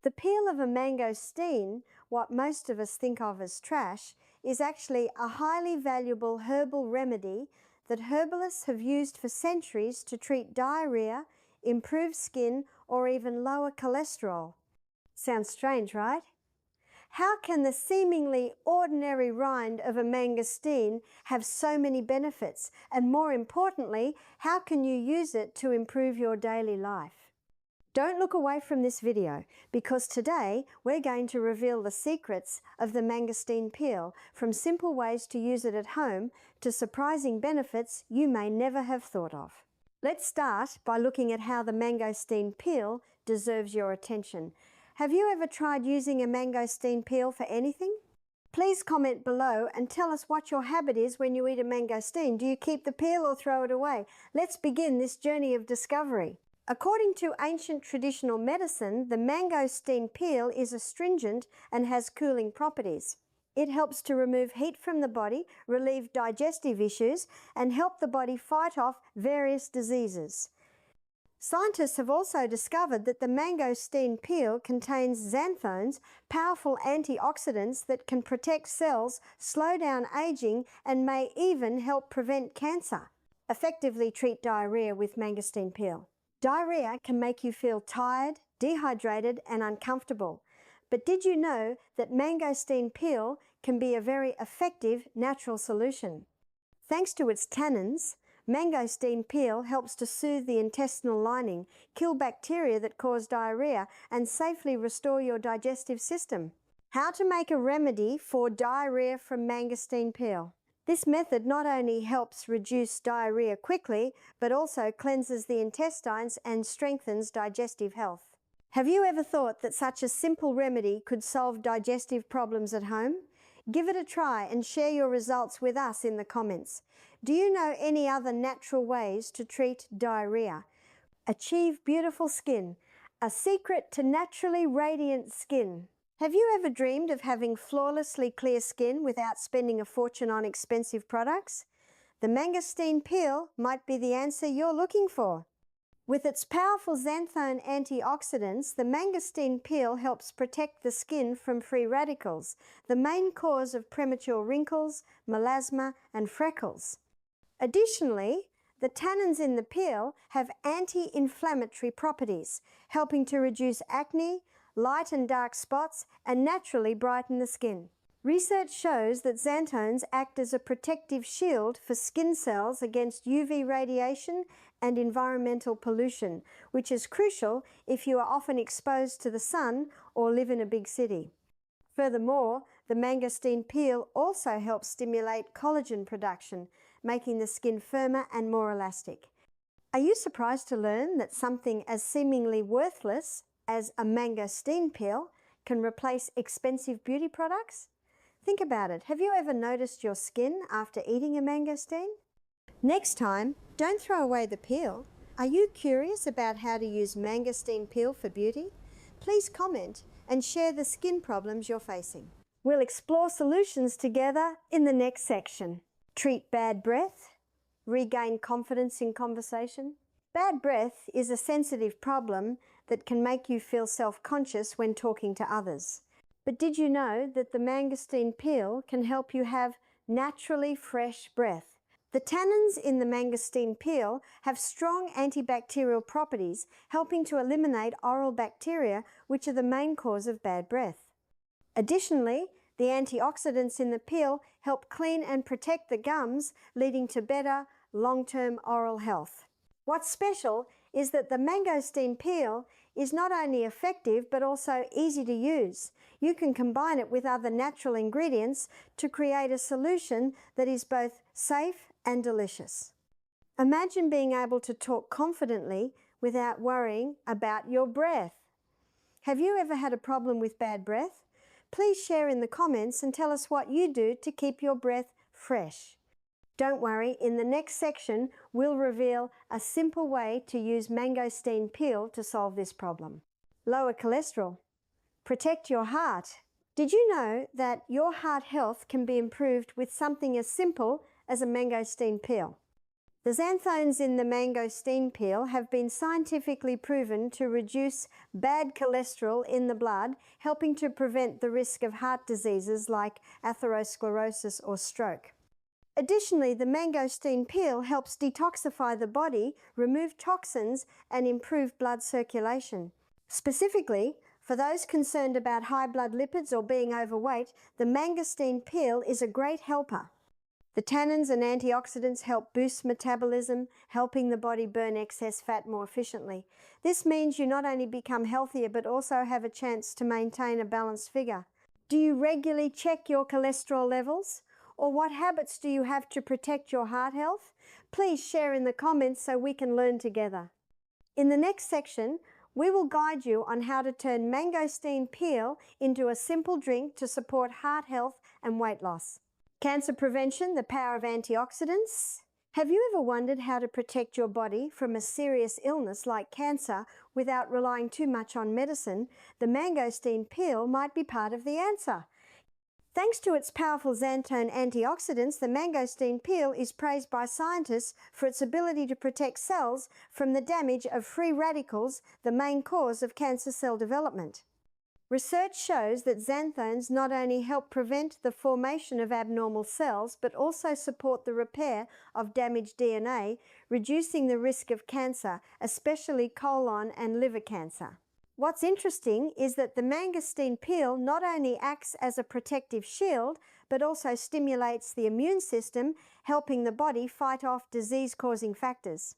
The peel of a mangosteen, what most of us think of as trash, is actually a highly valuable herbal remedy that herbalists have used for centuries to treat diarrhea, improve skin, or even lower cholesterol. Sounds strange, right? How can the seemingly ordinary rind of a mangosteen have so many benefits? And more importantly, how can you use it to improve your daily life? Don't look away from this video, because today we're going to reveal the secrets of the mangosteen peel, from simple ways to use it at home to surprising benefits you may never have thought of. Let's start by looking at how the mangosteen peel deserves your attention. Have you ever tried using a mangosteen peel for anything? Please comment below and tell us what your habit is when you eat a mangosteen. Do you keep the peel or throw it away? Let's begin this journey of discovery. According to ancient traditional medicine, the mangosteen peel is astringent and has cooling properties. It helps to remove heat from the body, relieve digestive issues, and help the body fight off various diseases. Scientists have also discovered that the mangosteen peel contains xanthones, powerful antioxidants that can protect cells, slow down aging, and may even help prevent cancer. Effectively treat diarrhea with mangosteen peel. Diarrhea can make you feel tired, dehydrated, and uncomfortable. But did you know that mangosteen peel can be a very effective natural solution? Thanks to its tannins, mangosteen peel helps to soothe the intestinal lining, kill bacteria that cause diarrhea, and safely restore your digestive system. How to make a remedy for diarrhea from mangosteen peel. This method not only helps reduce diarrhea quickly, but also cleanses the intestines and strengthens digestive health. Have you ever thought that such a simple remedy could solve digestive problems at home? Give it a try and share your results with us in the comments. Do you know any other natural ways to treat diarrhea? Achieve beautiful skin, a secret to naturally radiant skin. Have you ever dreamed of having flawlessly clear skin without spending a fortune on expensive products? The mangosteen peel might be the answer you're looking for. With its powerful xanthone antioxidants, the mangosteen peel helps protect the skin from free radicals, the main cause of premature wrinkles, melasma, and freckles. Additionally, the tannins in the peel have anti-inflammatory properties, helping to reduce acne, light and dark spots, and naturally brighten the skin. Research shows that xanthones act as a protective shield for skin cells against UV radiation and environmental pollution, which is crucial if you are often exposed to the sun or live in a big city. Furthermore, the mangosteen peel also helps stimulate collagen production, making the skin firmer and more elastic. Are you surprised to learn that something as seemingly worthless as a mangosteen peel can replace expensive beauty products? Think about it. Have you ever noticed your skin after eating a mangosteen? Next time, don't throw away the peel. Are you curious about how to use mangosteen peel for beauty? Please comment and share the skin problems you're facing. We'll explore solutions together in the next section. Treat bad breath, regain confidence in conversation. Bad breath is a sensitive problem that can make you feel self-conscious when talking to others. But did you know that the mangosteen peel can help you have naturally fresh breath? The tannins in the mangosteen peel have strong antibacterial properties, helping to eliminate oral bacteria, which are the main cause of bad breath. Additionally, the antioxidants in the peel help clean and protect the gums, leading to better long-term oral health. What's special is that the mangosteen peel is not only effective but also easy to use. You can combine it with other natural ingredients to create a solution that is both safe and delicious. Imagine being able to talk confidently without worrying about your breath. Have you ever had a problem with bad breath? Please share in the comments and tell us what you do to keep your breath fresh. Don't worry, in the next section, we'll reveal a simple way to use mangosteen peel to solve this problem. Lower cholesterol. Protect your heart. Did you know that your heart health can be improved with something as simple as a mangosteen peel? The xanthones in the mangosteen peel have been scientifically proven to reduce bad cholesterol in the blood, helping to prevent the risk of heart diseases like atherosclerosis or stroke. Additionally, the mangosteen peel helps detoxify the body, remove toxins, and improve blood circulation. Specifically, for those concerned about high blood lipids or being overweight, the mangosteen peel is a great helper. The tannins and antioxidants help boost metabolism, helping the body burn excess fat more efficiently. This means you not only become healthier but also have a chance to maintain a balanced figure. Do you regularly check your cholesterol levels? Or what habits do you have to protect your heart health? Please share in the comments so we can learn together. In the next section, we will guide you on how to turn mangosteen peel into a simple drink to support heart health and weight loss. Cancer prevention, the power of antioxidants. Have you ever wondered how to protect your body from a serious illness like cancer without relying too much on medicine? The mangosteen peel might be part of the answer. Thanks to its powerful xanthone antioxidants, the mangosteen peel is praised by scientists for its ability to protect cells from the damage of free radicals, the main cause of cancer cell development. Research shows that xanthones not only help prevent the formation of abnormal cells, but also support the repair of damaged DNA, reducing the risk of cancer, especially colon and liver cancer. What's interesting is that the mangosteen peel not only acts as a protective shield, but also stimulates the immune system, helping the body fight off disease-causing factors.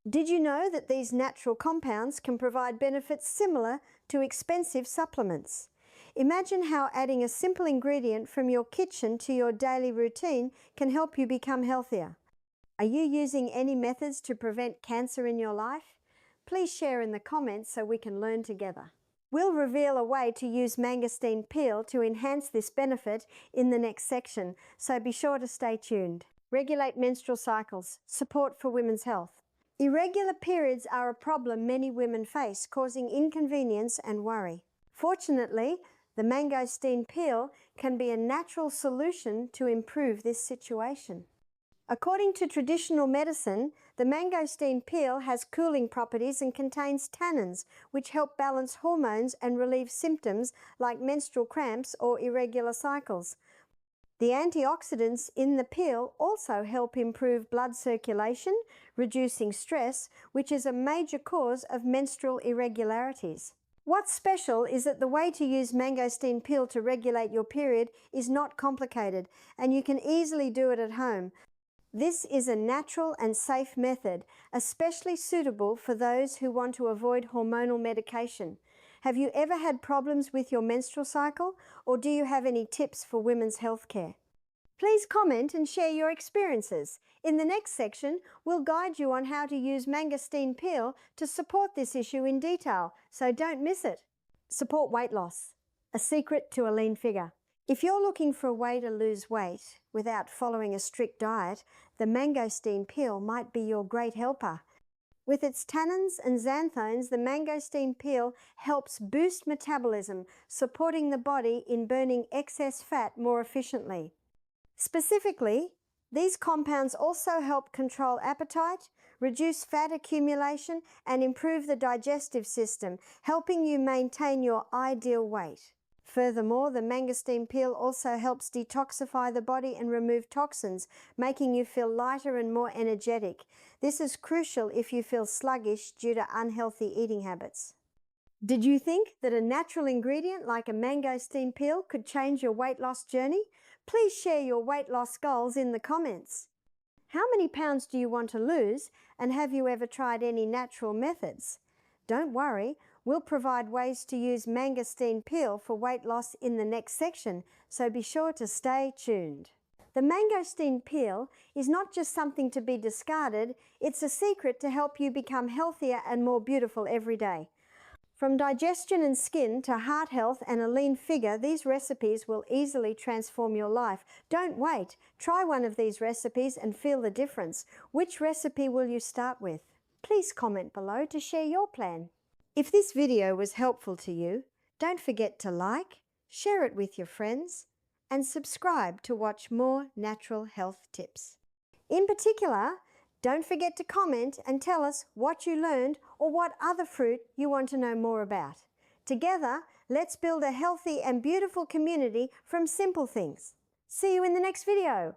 Did you know that these natural compounds can provide benefits similar to expensive supplements? Imagine how adding a simple ingredient from your kitchen to your daily routine can help you become healthier. Are you using any methods to prevent cancer in your life? Please share in the comments so we can learn together. We'll reveal a way to use mangosteen peel to enhance this benefit in the next section, so be sure to stay tuned. Regulate menstrual cycles, support for women's health. Irregular periods are a problem many women face, causing inconvenience and worry. Fortunately, the mangosteen peel can be a natural solution to improve this situation. According to traditional medicine, the mangosteen peel has cooling properties and contains tannins, which help balance hormones and relieve symptoms like menstrual cramps or irregular cycles. The antioxidants in the peel also help improve blood circulation, reducing stress, which is a major cause of menstrual irregularities. What's special is that the way to use mangosteen peel to regulate your period is not complicated, and you can easily do it at home. This is a natural and safe method, especially suitable for those who want to avoid hormonal medication. Have you ever had problems with your menstrual cycle, or do you have any tips for women's health care? Please comment and share your experiences. In the next section, we'll guide you on how to use mangosteen peel to support this issue in detail, so don't miss it. Support weight loss, a secret to a lean figure. If you're looking for a way to lose weight without following a strict diet, the mangosteen peel might be your great helper. With its tannins and xanthones, the mangosteen peel helps boost metabolism, supporting the body in burning excess fat more efficiently. Specifically, these compounds also help control appetite, reduce fat accumulation, and improve the digestive system, helping you maintain your ideal weight. Furthermore, the mangosteen peel also helps detoxify the body and remove toxins, making you feel lighter and more energetic. This is crucial if you feel sluggish due to unhealthy eating habits. Did you think that a natural ingredient like a mangosteen peel could change your weight loss journey? Please share your weight loss goals in the comments. How many pounds do you want to lose, and have you ever tried any natural methods? Don't worry, we'll provide ways to use mangosteen peel for weight loss in the next section, so be sure to stay tuned. The mangosteen peel is not just something to be discarded, it's a secret to help you become healthier and more beautiful every day. From digestion and skin to heart health and a lean figure, these recipes will easily transform your life. Don't wait. Try one of these recipes and feel the difference. Which recipe will you start with? Please comment below to share your plan. If this video was helpful to you, don't forget to like, share it with your friends, and subscribe to watch more natural health tips. In particular, Don't forget to comment and tell us what you learned or what other fruit you want to know more about. Together, let's build a healthy and beautiful community from simple things. See you in the next video.